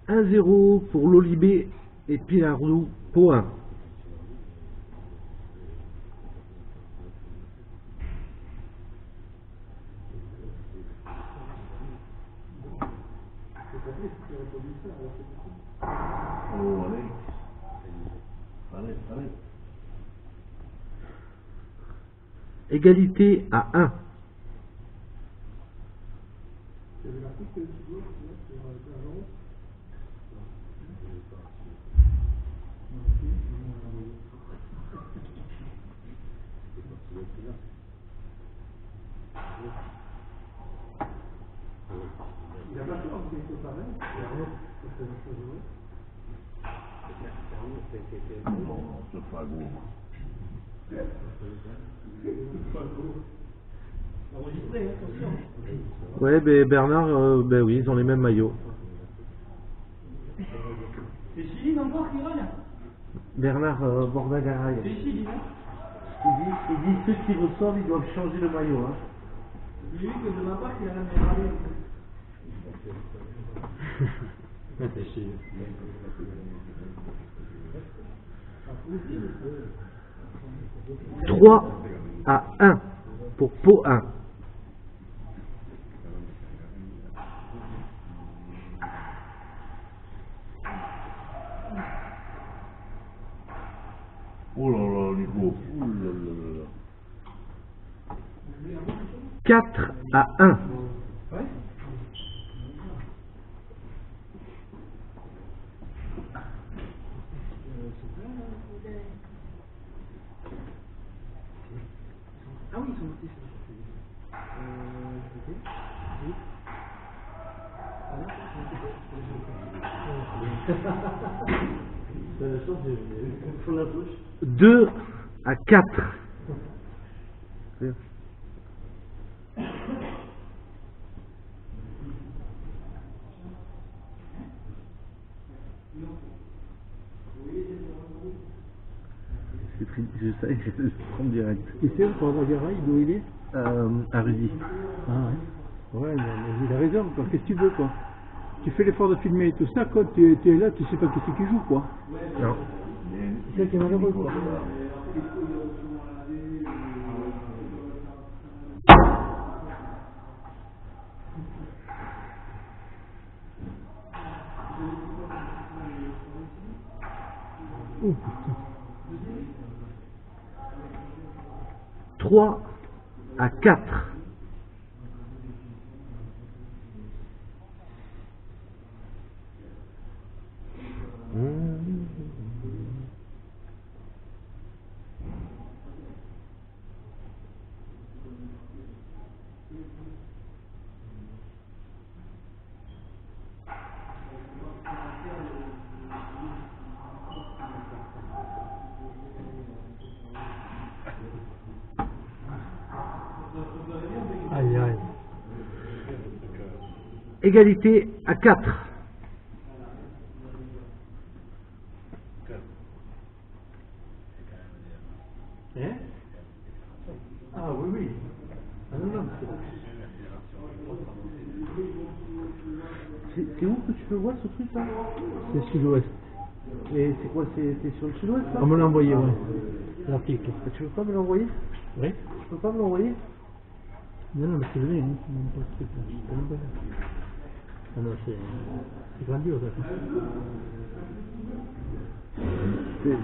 Un 0 pour l'Olibé et Pilardou pour 1. Oh, allez. Égalité à 1. Non, c'est pas gros. Ouais, ben Bernard, ben oui, ils ont les mêmes maillots. C'est Chili encore qui râle? Bernard Bordagaray. C'est Chili, hein? Il dit ceux qui reçoivent, ils doivent changer le maillot. Hein. J'ai vu que de ma part, il a rien râlé. C'est chier. 3 à 1 pour Pau 1. Oh là là, Nico. Oh là là. 4 à 1. Ouais? Ah oui, ils sont montés sur le 2 à 4. Je sais, je vais prendre direct. Et c'est où pour avoir des rails, d'où il est? À Rudy. Ah ouais. Ouais, mais il a raison, quoi. Qu'est-ce que tu veux, quoi? Tu fais l'effort de filmer et tout ça, quand tu es là, tu sais pas qui joue, quoi. Non. C'est ça qui est malheureux, quoi. Oh putain. 3 à 4. Aïe aïe. Égalité à 4. Hein? Ah oui, oui. Ah non, non. C'est où que tu peux voir ce truc là? C'est sud-ouest. Et c'est quoi? C'est sur le sud-ouest là? On me l'a envoyé, ouais. L'article. Tu veux pas me l'envoyer? Oui? Tu peux pas me l'envoyer? Non, non, mais c'est le mien, hein. C'est même pas le truc, là. C'est pas le bon. Ah non, c'est grandiose, ça.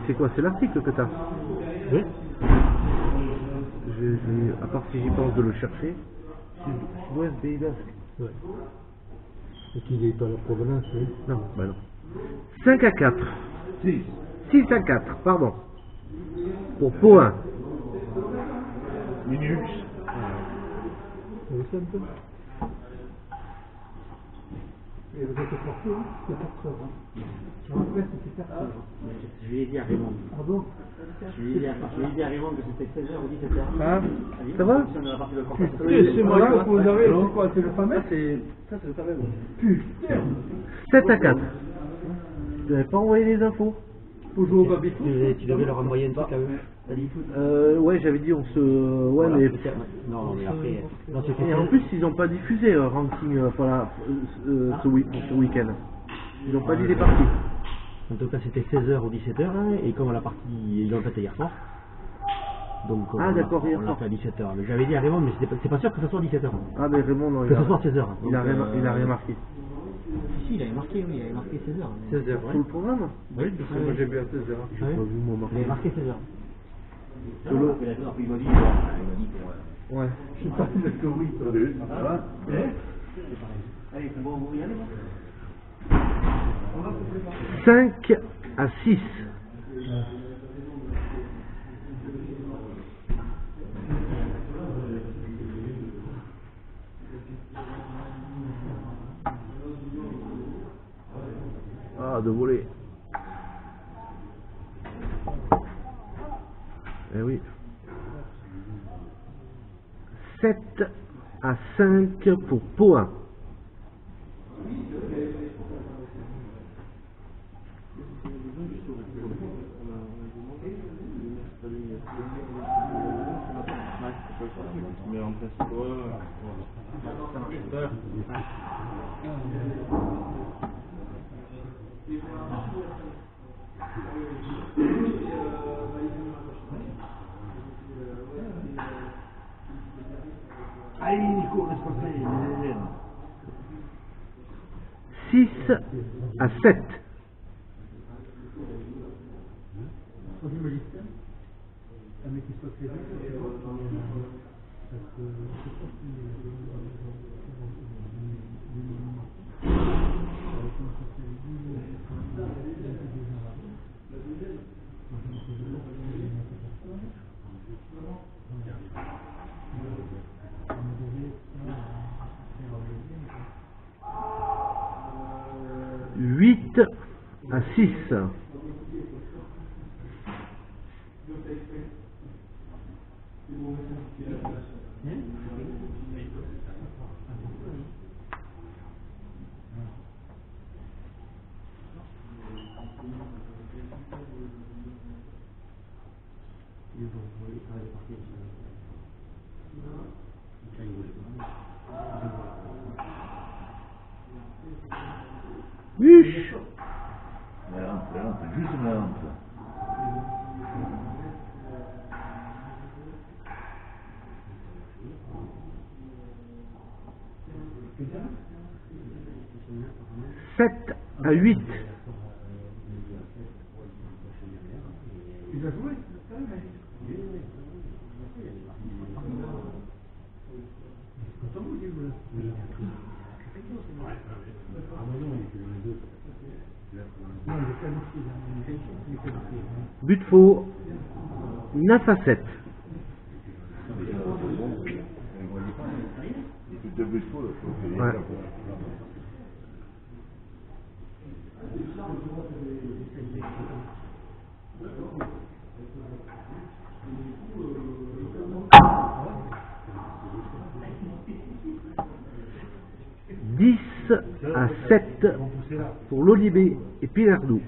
C'est quoi? C'est l'article que t'as? Oui? À part si j'y pense de le chercher. Sud-ouest, Pays Basque. Ouais. Et qu'il n'est pas la provenance, oui. Non, bah non. 5 à 4. 6 à 4, pardon. Pour Pau 1. Minux. Vous savez ça un peu? Et vous êtes porté, hein, c'est 4 heures. Hein. Sur la presse, c'était 4 heures. Je lui ai dit à Raymond. Ah bon? Je lui ai dit à Raymond que c'était 16h ou 17h. Ah, ça va? C'est moi que vous avez, c'est quoi? C'est le fameux? Ça, c'est le fameux. Putain! 7 à 4. Tu n'avais pas envoyé les infos? Faut jouer au baby-foot. Tu devais leur envoyer un truc à eux. T'as dit? Ouais, j'avais dit on se... Ouais, Voilà, mais... peut-être. Non, mais après... Non, c'est Et en plus, ils n'ont pas diffusé ranking ce week-end. Ils n'ont pas dit les parties. En tout cas, c'était 16h ou 17h, hein, et comme la partie, ils l'ont faite hier soir. Donc, Ah, d'accord, hier on l'a soir. fait à 17h. Mais j'avais dit à Raymond, mais c'est pas sûr que ce soit 17h. Ah, mais Raymond, non, Que ce soit 16h. il a rien marqué. Si, il avait marqué, oui, il avait marqué 16h. 16h, sur le programme? Oui, parce que moi j'ai vu à 16h. J'ai pas vu mon marqué. Il avait marqué 16h. Sur le... Il m'a dit pour... Ouais. Je sais pas si c'est que oui. Salut, ça va? Allez, bon, vous y allez, moi 5 à 6. Ah, de voler. Eh oui. 7 à 5 pour Poin. Mais en place quoi? Allez Nico, laisse passer, les élèves. 6 à 7. Un mec qui soit très vite, c'est bon. Parce que je sais pas si 8 à 6. Huch. La honte, juste la honte. Sept à 8. il a joué. But faux. 9 à 7. Tout est but faux, là, faut que Ouais. Dix à 7 pour l'Olibé et Pinardou.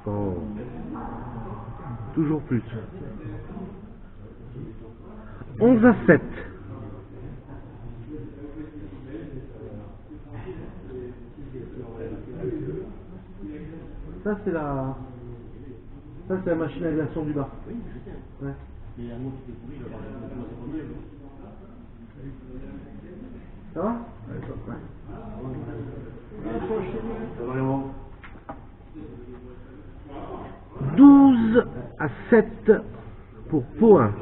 Oh. Toujours plus. 11 à 7. Ça c'est la... Ça c'est la machine à glaçons du bar. Oui, je sais. Ouais. Mais un mot qui était pourri, il va avoir Ça va? Ça va, Léon? 7 pour pot 1.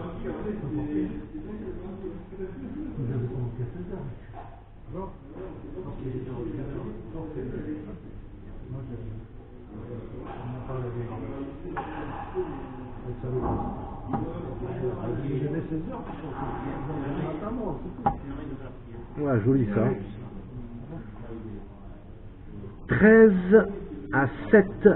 Voilà, joli ça. 13 à 7.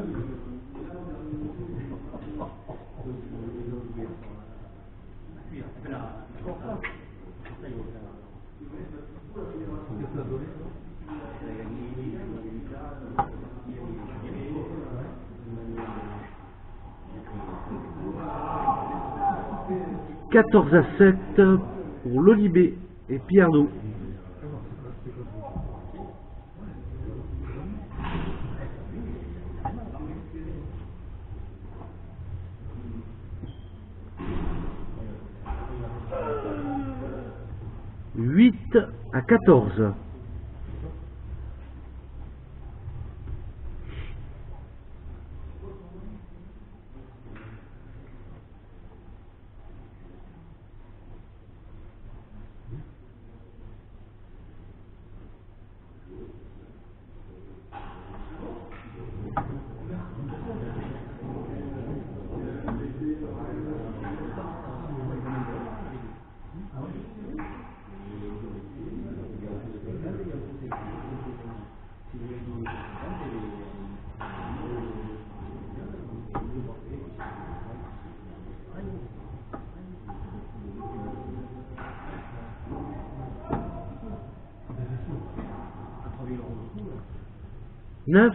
« 14 à 7 pour l'Olibé et Pierre-Dou. » « 8 à 14. » « 9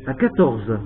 à 14. »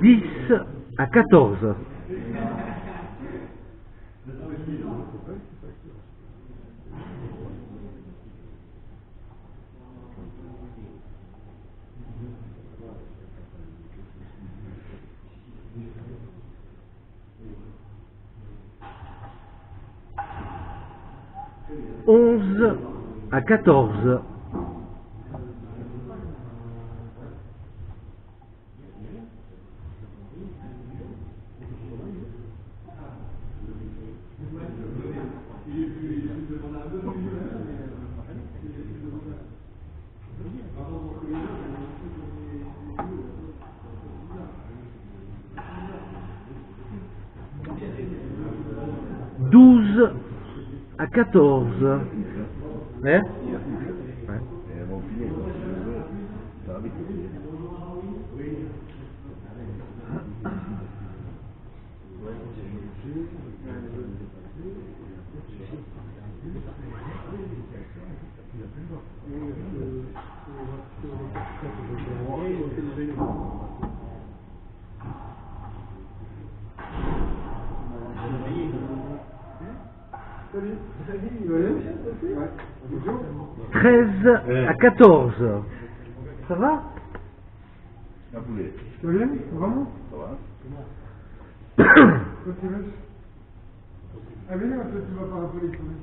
Dix à 14. 11 à 14. 12 à 14. Ouais. Treize à 14. Ça va? Un poulet. Tu vas bien? Vraiment? Ça va? Toi, tu veux? Ah, mais non, toi, tu vas pas rappeler les poulets.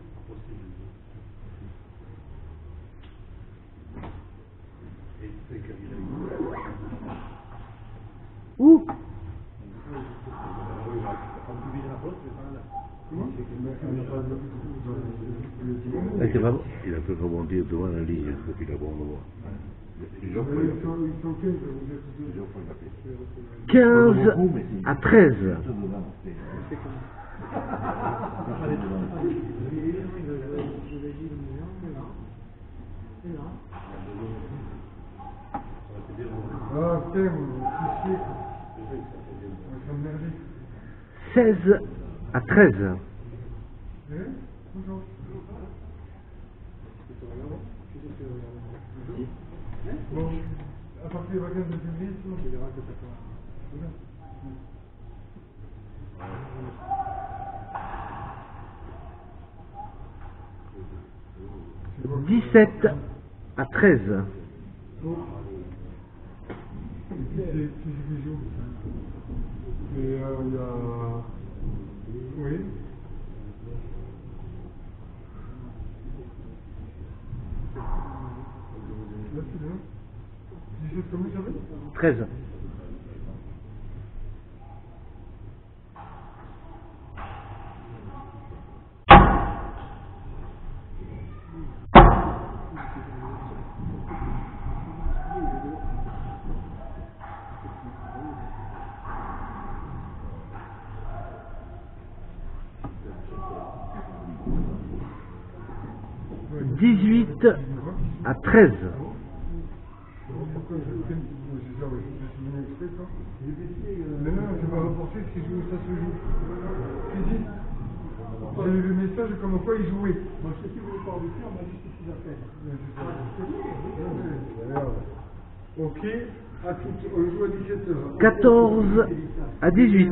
Où? Il a fait rebondir devant la ligne, il a bon devant. Plusieurs fois, il a fait. Plusieurs fois, il a fait. 15 à 13. 啊，对，我去吃。16 à 13. Bon, à partir des vacances de public, on verra que ça commence. 17 à 13. Et il y a... Oui. Là, c'est bien. 17 combien ça fait 13. Ouais. 18 à 13. Pourquoi c'est ça, ouais, je suis venu exprès, ça. Mais non, je vais reporter si ça se joue. Philippe, j'ai eu le message comme quoi il jouait. Moi, je sais si vous voulez pas arbitrer, on m'a dit ce qu'ils appellent. Ok, à tout, on joue à 17h. 14 à 18. Ils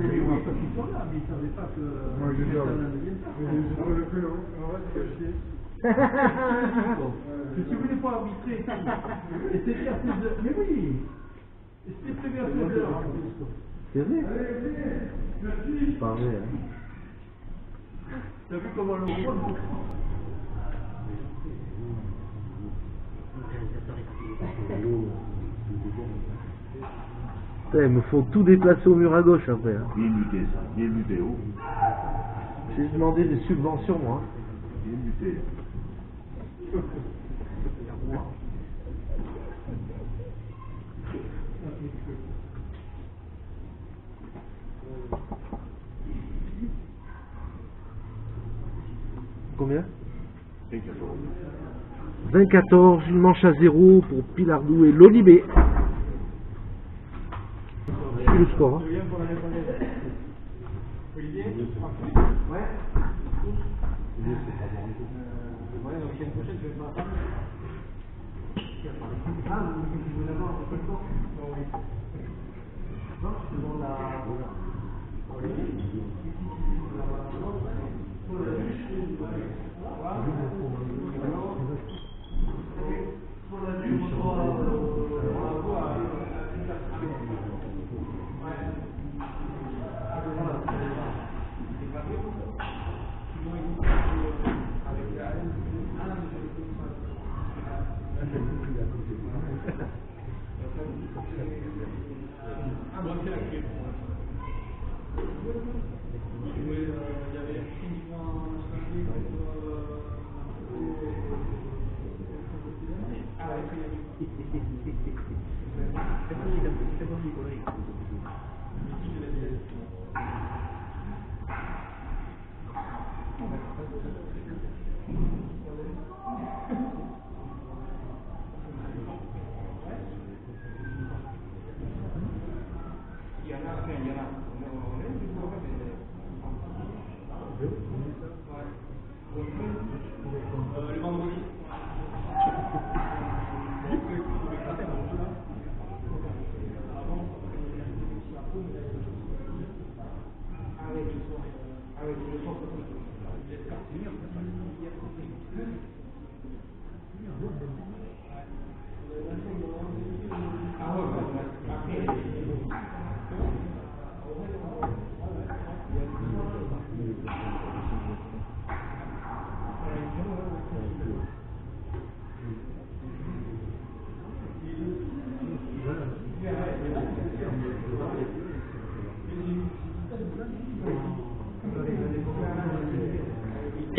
sont là, mais ils ne savaient pas que. Moi, j'ai dit, j'ai pas le peu, non. On va se cacher. Si vous voulez pas arbitrer, et c'était à 16h. Mais oui, c'était prévu à 16h. C'est vrai. C'est pas vrai. T'as vu comment le rôle. Putain, ils me font tout déplacer au mur à gauche après. Hein. Bien muté, ça. Bien muté, oh. J'ai demandé des subventions, moi. Bien muté. Combien 20-14. 20-14, une manche à 0 pour Pilardou et l'Olibé. C'est le score. Hein.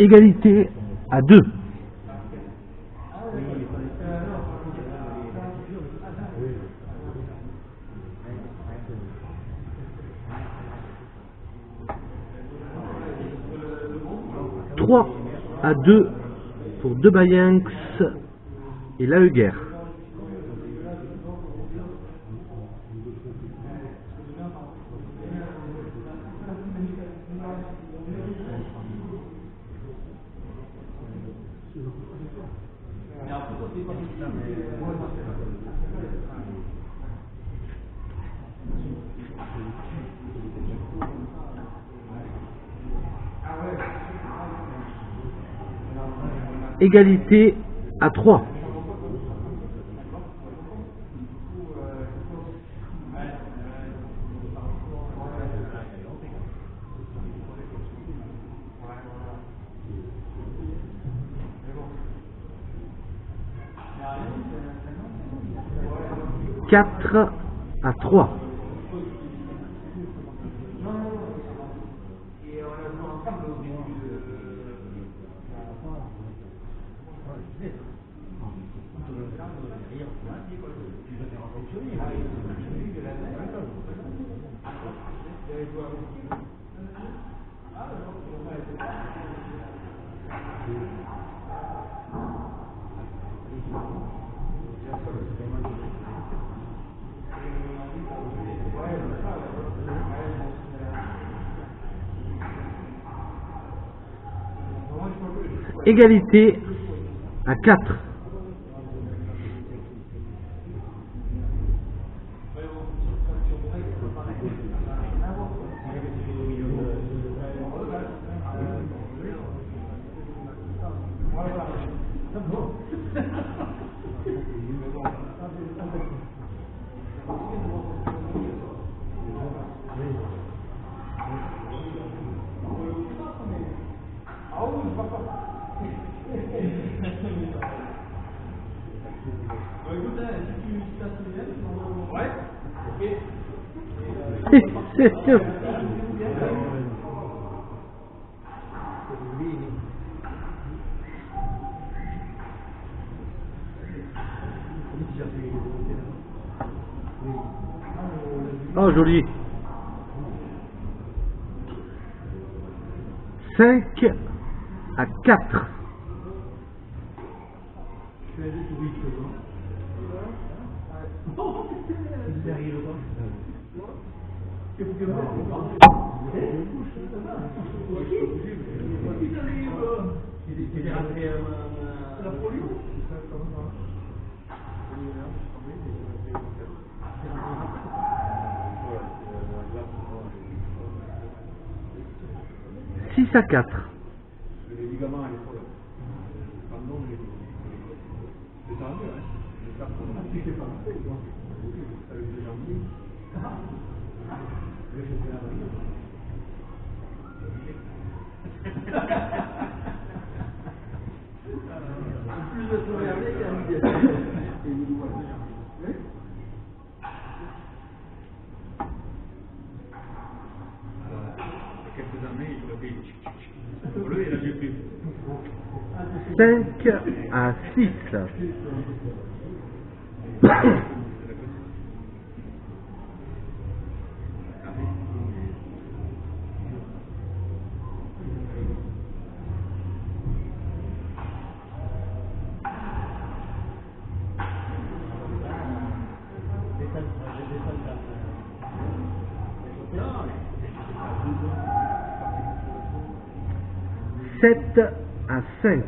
Égalité à 2. Trois à 2 pour Debayenx et Laeguer. Égalité à 3. Quatre à 3. Égalité à 4. C'est sûr. Oh, joli. 5 à 4. Six à 4. Cinq à 6. Sept à 5.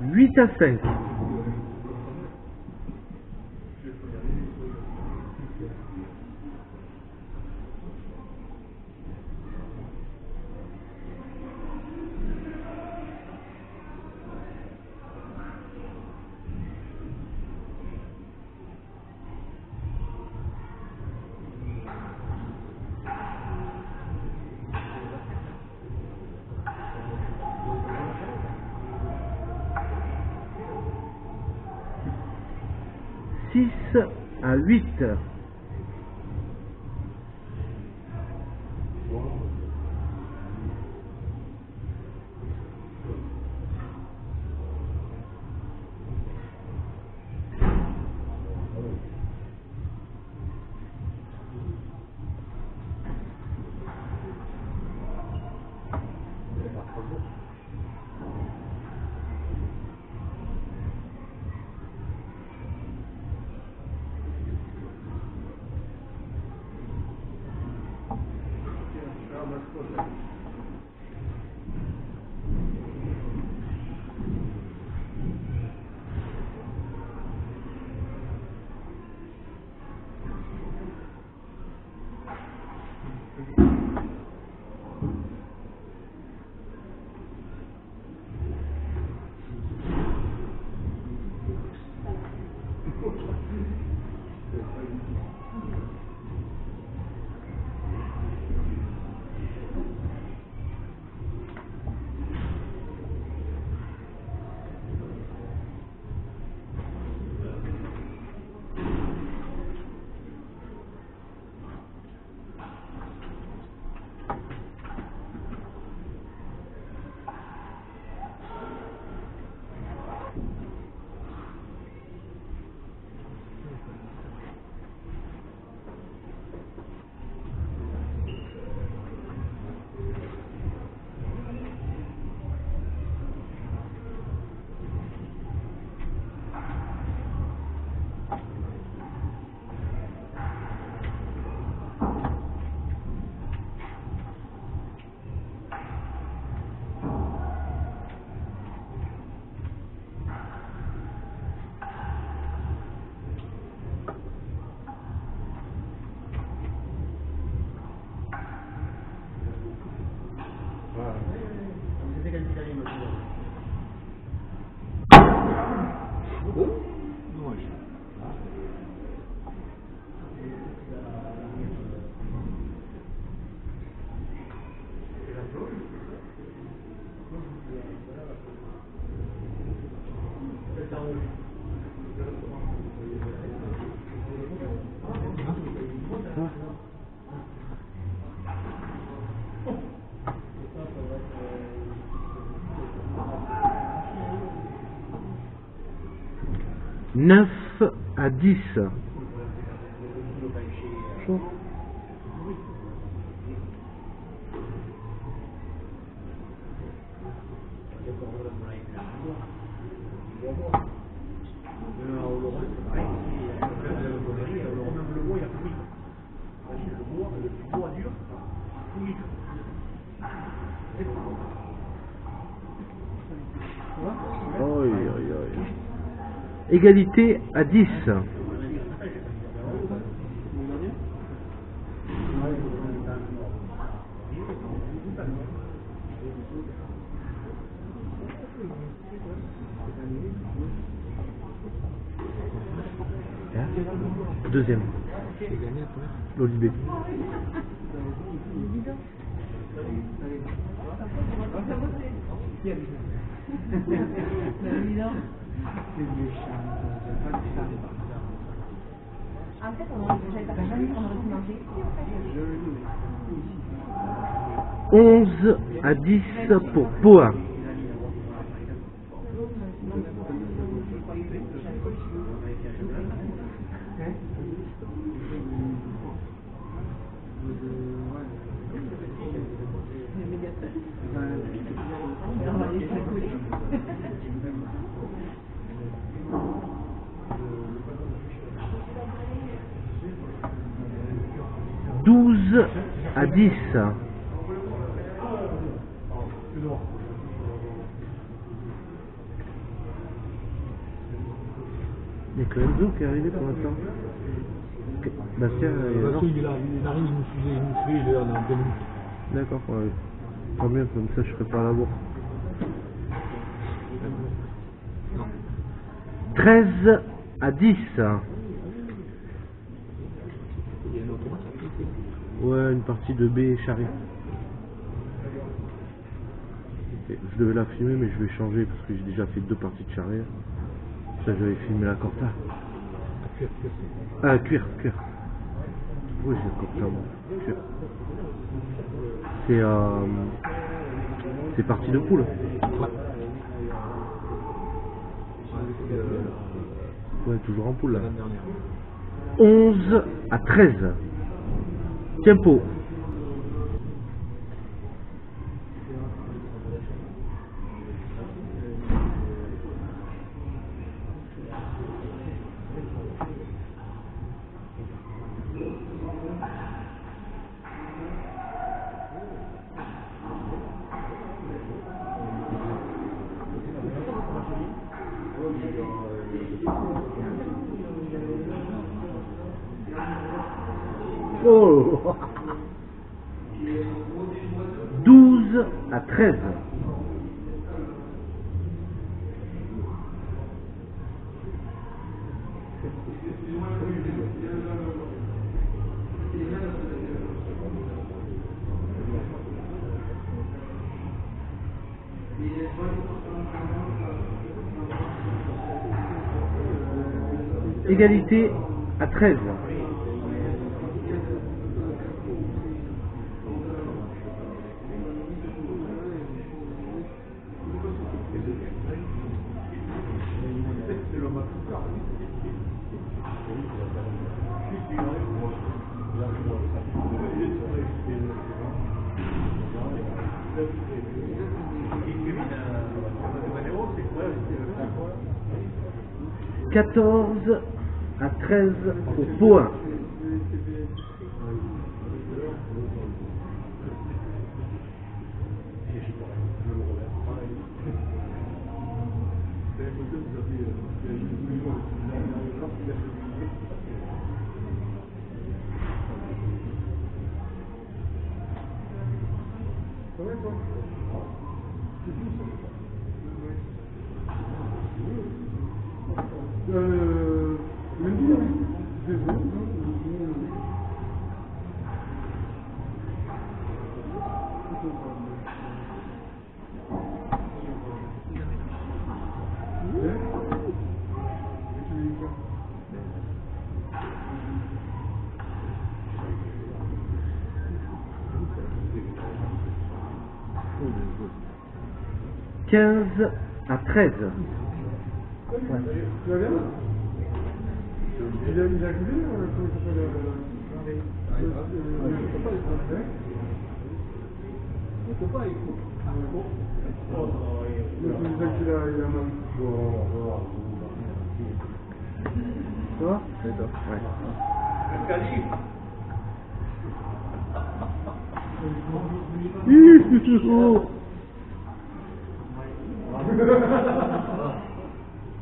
Huit à 5. Six à 8. 9 à 10. Égalité à 10. Deuxième. L'Olibé. En fait, on aurait pu manger. 11 à 10 pour Poa. À 10. Il y a que Enzo qui est arrivé pour l'instant. Bastien, il arrive, il nous suit, il est en 2 minutes. D'accord, ouais. Tant bien, comme ça je serai pas à la bourre. 13 à 10. Ouais, une partie de B charré. Je devais la filmer, mais je vais changer parce que j'ai déjà fait 2 parties de charré. Ça, j'avais filmé la Corta. Ah, cuir. Oui, c'est Corta, moi. Cuir. C'est partie de poule. Ouais, toujours en poule là. 11 à 13. Tempo. Oh. 12 à 13. Égalité à 13. « 14 à 13 au point. » « 15 à 13. » Tu vas bien? Il a coulé, comment il s'appelle? Ça va? Ouais.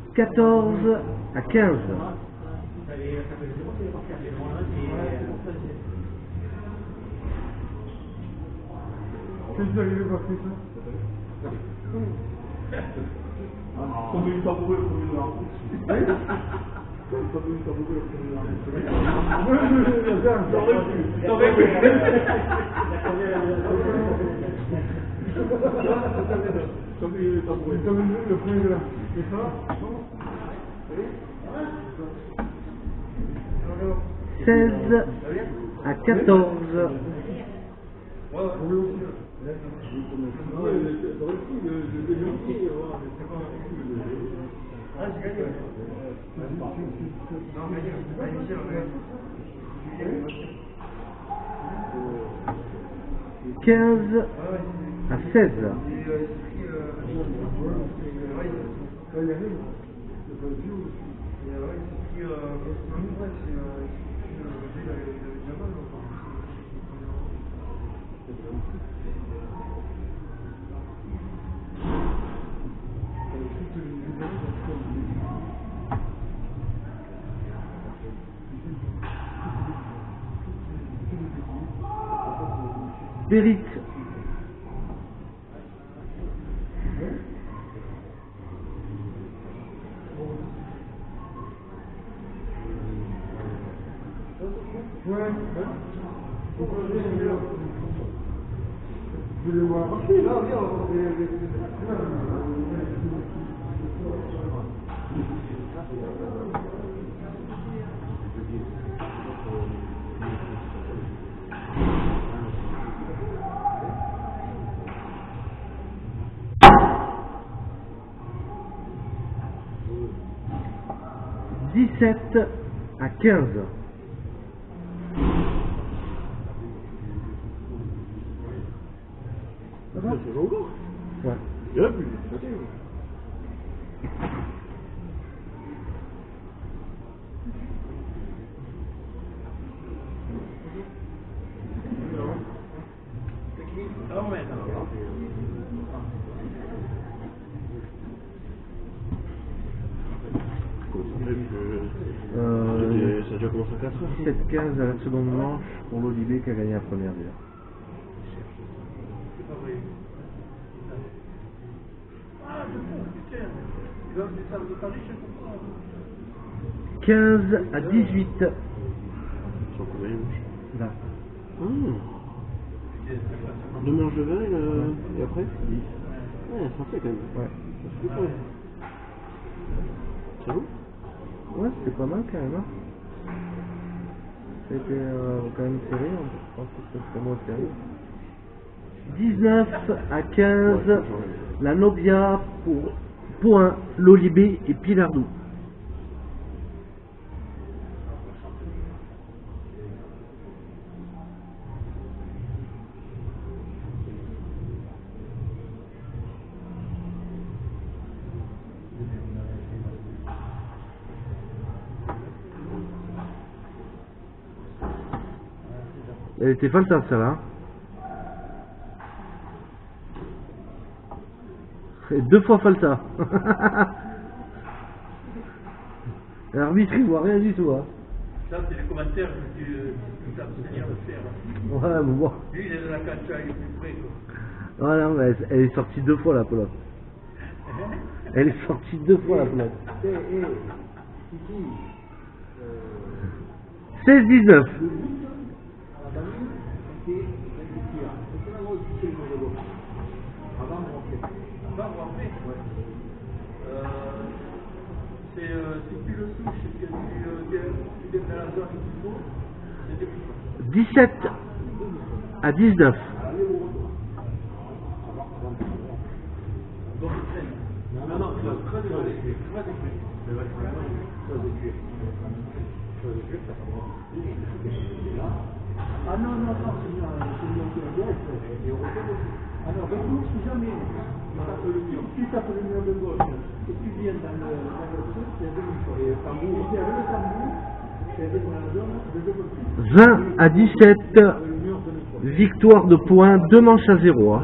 « 14 à 15. » Qu'est-ce qui est arrivé par ça? Le premier de là. Et ça? 16 à 14. « 15 à 16. » Spirit. Je vais voir. 17 à 15. Ça va? C'est encore? Ouais. Il y a plus. a déjà commencé à 4 heures. 17-15 à la seconde manche pour l'Olibé qui a gagné la première déjà. C'est pas vrai. Ah, de fond, c'est clair. Il va me faire de Paris, je comprends. 15 à 18. Sur combien de manches? Là. Deux manches de 20 et après 10. Ouais, ça fait quand même. Ouais. C'est cool. C'est bon? Ouais, c'était pas mal quand même. Hein. C'était quand même serré, je pense que c'était moins serré. 19 à 15, la Nobia pour point, l'Olibé et Pilardou. Elle était falsa celle-là. Et 2 fois falsa. L'arbitre il voit rien du tout. Hein. Ça, c'est les commentaires que tu t'abstenir de faire. Ouais, mais bon. Lui, il est dans la cancha, il est plus près, quoi. Voilà, mais elle est sortie 2 fois la pelote. Elle est sortie 2 fois la pelote. 16-19. Si tu le touches et que tu viens dans la zone qu'il faut, c'est plus fort. 17 à 19. Non, tu vas creuser le cuir. Ah non, c'est bien qui est bien. Alors, retourne si jamais tu tapes le mur de gauche et tu viens dans le truc, c'est demi-fois. Et tambour, il y avait le tambour, c'est dans la zone de 20 à 17. Victoire de points, 2 manches à 0. Hein.